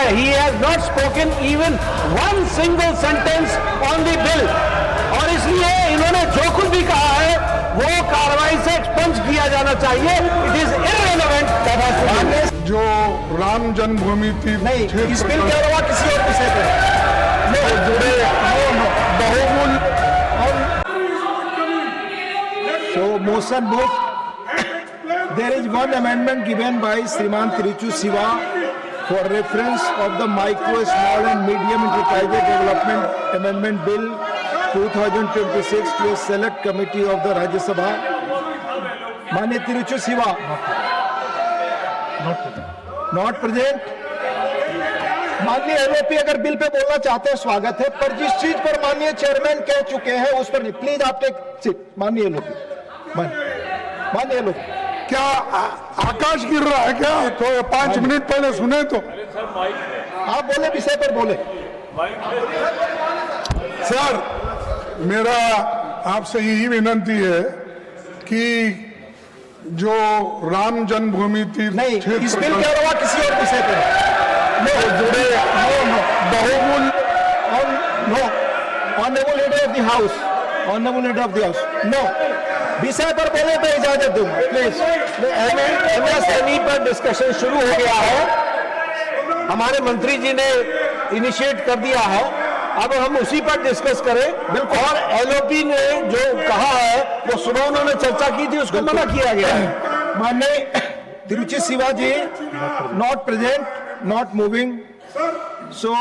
है. He has not spoken even one single sentence on the bill. और इसलिए इन्होंने जो कुछ भी कहा है वो कार्रवाई से एक्सपंज किया जाना चाहिए. It is irrelevant. जो राम जन्मभूमि तीर्थ नहीं, क्षेत्र इस बिल के अलावा किसी और विषय पे जुड़े बहुमूल्य So motion moved. There is one amendment given by Sriman Tiruchu Siva for reference of the Micro, Small and Medium Enterprise Development Amendment Bill 2026 to a select committee of the Rajya Sabha. माननीय तिरुचु Shiva not present. माननीय LOP अगर bill pay बोलना चाहते हैं स्वागत है, पर जिस चीज पर माननीय चेयरमैन कह चुके हैं उस पर नहीं. प्लीज आप टेक सीट. माननीय एलओपी, माननीय एलओपी. क्या आकाश गिर रहा है क्या? तो 5 मिनट पहले सुने तो आप बोले, विषय पर बोले. सर, मेरा आपसे यही विनंती है कि जो राम जन्मभूमि तीर्थ नहीं, क्षेत्र इस बिल के अलावा किसी और विषय पर जुड़े बहुमूल्य honourable leader of the house, honourable leader of the house, no. विषय पर बोले तो इजाजत दूंगा प्लीज. एमएसएमई पर डिस्कशन शुरू हो गया है. हमारे मंत्री जी ने इनिशिएट कर दिया है. अब हम उसी पर डिस्कस करें. बिल्कुल. और एलओपी ने जो कहा है वो सुबह उन्होंने चर्चा की थी, उसको मना किया गया है. माननीय Tiruchi Siva ji not present, not moving. So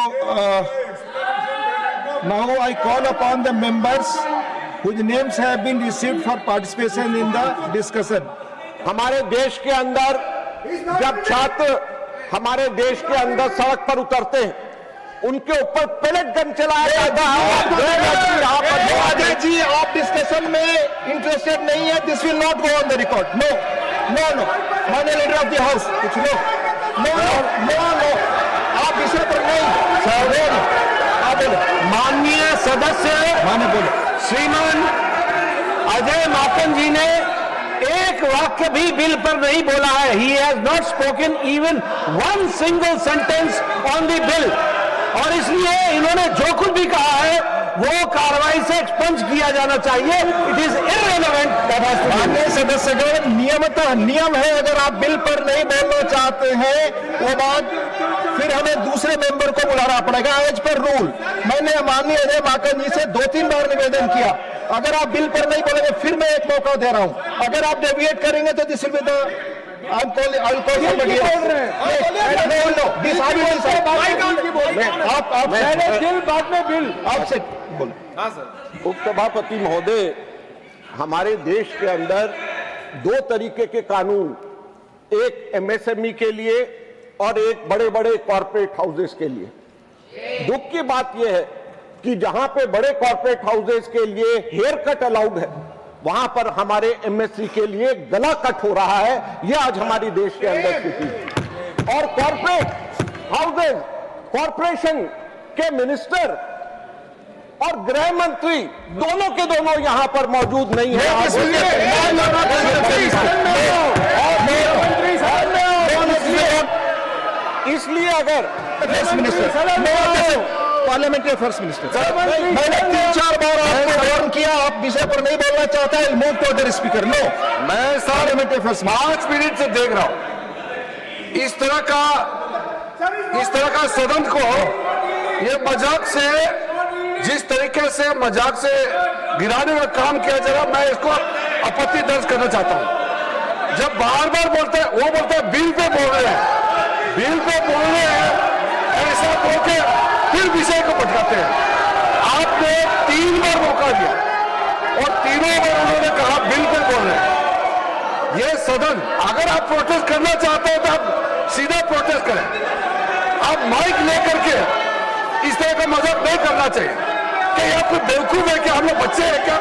now I call upon the members whose names have been received for participation in the discussion. हमारे देश के अंदर जब छात्र हमारे देश के अंदर सड़क पर उतरते हैं, उनके ऊपर पैलेट गन चलाया जाता है. अजय जी, आप डिस्कशन में इंटरेस्टेड नहीं है. This will not go on the record. No no no. माननीय लीडर ऑफ द हाउस, कुछ नो नो नो नो. आप विषय पर नहीं. आप बोले. माननीय सदस्य माने बोले. श्रीमान अजय माकन जी ने एक वाक्य भी बिल पर नहीं बोला है. He has not spoken even one single sentence on the bill. और इसलिए इन्होंने जो कुछ भी कहा है वो कार्रवाई से एक्सपंज किया जाना चाहिए. It is irrelevant. माननीय सदस्यगण, नियमतः नियम है, अगर आप बिल पर नहीं बोलना चाहते हैं वो बात फिर हमें दूसरे मेंबर को बुलाना पड़ेगा एज पर रूल. मैंने माननीय अजय माकन जी से 2-3 बार निवेदन किया, अगर आप बिल पर नहीं बोलेंगे फिर मैं एक मौका दे रहा हूं. अगर आप डेविएट करेंगे तो दिस विल बी द उपसभापति महोदय, हमारे देश के अंदर 2 तरीके के कानून, एक एमएसएमई के लिए और एक बड़े बड़े कॉर्पोरेट हाउसेस के लिए. दुख की बात यह है कि जहां पे बड़े कॉर्पोरेट हाउसेस के लिए हेयर कट अलाउड है, वहां पर हमारे एमएससी के लिए गला कट हो रहा है. यह आज हमारे देश के अंदर स्थिति है. और कॉर्पोरेट हाउसेस, कॉर्पोरेशन के मिनिस्टर और गृह मंत्री दोनों के दोनों यहां पर मौजूद नहीं है. इसलिए अगर पार्लियामेंट्री अफेयर्स मिनिस्टर, मैंने 3-4 बार आपको वार्न किया, आप विषय पर नहीं बोलना चाहता है. Move to other speaker. No, मैं पार्लियामेंट्री अफेयर्स 5 मिनट से देख रहा हूं. इस तरह का सदन को ये मजाक से, जिस तरीके से मजाक से गिराने का काम किया जा रहा, मैं इसको आपत्ति दर्ज करना चाहता हूं. जब बार बार बोलते हैं, वो बोलते हैं बिल पे बोल रहे हैं, बिल पे बोल रहे हैं, ऐसा बोल के फिर विषय को भटकाते हैं. आपने 3 बार मौका दिया और तीनों बार उन्होंने कहा बिल पे बोल रहे हैं. ये सदन, अगर आप प्रोटेस्ट करना चाहते हैं तो आप सीधा प्रोटेस्ट करें. आप माइक लेकर के इस तरह का मजाक नहीं करना चाहिए. कि आप कोई बेवकूफ है कि हम लोग बच्चे हैं क्या?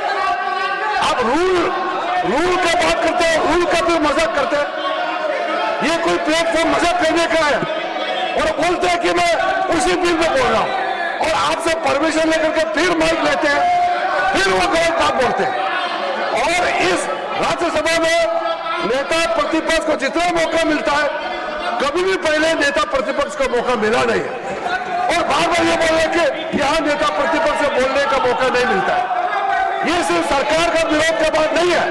आप रूल का बात करते हैं, रूल का भी मजाक करते हैं. ये कोई प्लेटफॉर्म मजाक करने का है और बोलते हैं कि मैं उसी बिल में बोल रहा हूं और आपसे परमिशन लेकर के फिर माइक लेते हैं, फिर वो गलत बात बोलते हैं. और इस राज्यसभा में नेता प्रतिपक्ष को जितना मौका मिलता है कभी भी पहले नेता प्रतिपक्ष को मौका मिला नहीं है और बार बार ये बोल रहे कि यहाँ नेता प्रतिपक्ष से बोलने का मौका नहीं मिलता है। ये सिर्फ सरकार का विरोध का बात नहीं है,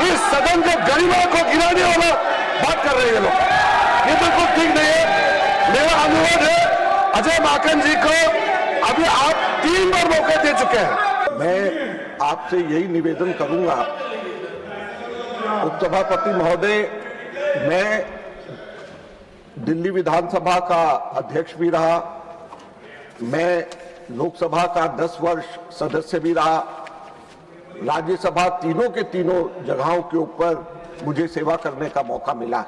इस सदन के गरिमा को गिराने वाला बात कर रहे हैं लोग। ये बिल्कुल ठीक नहीं है। मेरा अनुरोध है अजय माकन जी को, अभी आप 3 बार मौका दे चुके हैं। मैं आपसे यही निवेदन करूंगा, उपसभापति महोदय, मैं दिल्ली विधानसभा का अध्यक्ष भी रहा, मैं लोकसभा का 10 वर्ष सदस्य भी रहा, राज्यसभा तीनों के तीनों जगहों के ऊपर मुझे सेवा करने का मौका मिला।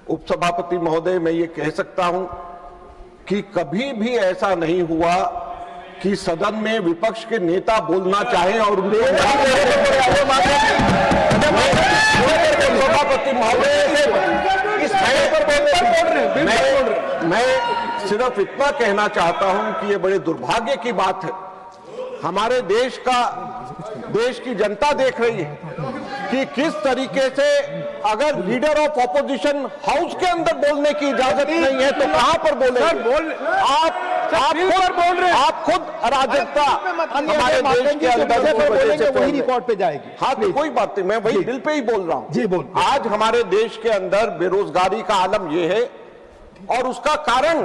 उपसभापति महोदय, मैं ये कह सकता हूं कि कभी भी ऐसा नहीं हुआ कि सदन में विपक्ष के नेता बोलना चाहें और उनको सभापति महोदय मैं सिर्फ इतना कहना चाहता हूं कि ये बड़े दुर्भाग्य की बात है, हमारे देश की जनता देख रही है कि किस तरीके से अगर लीडर ऑफ ऑपोजिशन हाउस के अंदर बोलने की इजाजत नहीं है तो कहां पर बोले? आप खुद अराजकता हमारे देश के अंदर वही रिकॉर्ड पे जाएगी। हाँ, तो कोई बात नहीं, मैं वही दिल पे ही बोल रहा हूं। जी बोल। आज हमारे देश के अंदर बेरोजगारी का आलम यह है और उसका कारण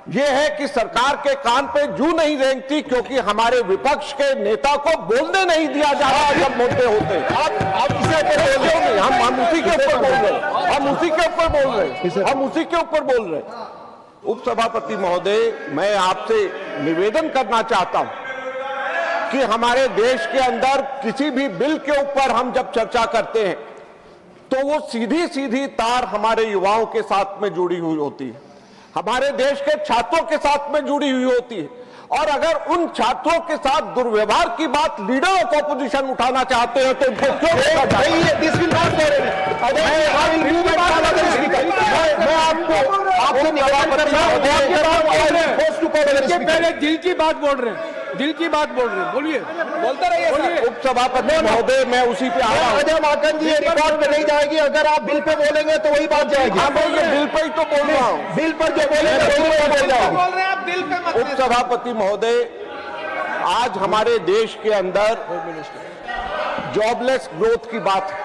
यह है कि सरकार के कान पे जू नहीं रेंगती, क्योंकि हमारे विपक्ष के नेता को बोलने नहीं दिया जा रहा जब मुद्दे होते। आप इसे क्यों नहीं? हम उसी के ऊपर बोल रहे हैं, हम उसी के ऊपर बोल रहे हैं, हम उसी के ऊपर बोल रहे हैं। उपसभापति महोदय, मैं आपसे निवेदन करना चाहता हूं कि हमारे देश के अंदर किसी भी बिल के ऊपर हम जब चर्चा करते हैं तो वो सीधी सीधी तार हमारे युवाओं के साथ में जुड़ी हुई होती है, हमारे देश के छात्रों के साथ में जुड़ी हुई होती है। और अगर उन छात्रों के साथ दुर्व्यवहार की बात लीडर ऑफ ऑपोजिशन उठाना चाहते हैं तो उनको क्यों रोका जाए? पहले दिल की बात बोल रहे हैं, दिल की बात बोल रहे हैं, बोलिए, बोलते रहिए। उपसभापति महोदय, मैं उसी पे आ रहा हूं। अजय माकन जी, ये रिकॉर्ड पे नहीं जाएगी, अगर आप बिल पे बोलेंगे तो वही बात जाएगी। हाँ, मैं ये बिल पे ही तो बोल रहा हूं। बिल पर जो बोलेंगे वही बोल जाओ। बोल रहे हैं आप दिल पे मत। उपसभापति महोदय, आज हमारे देश के अंदर जॉबलेस ग्रोथ की बात है।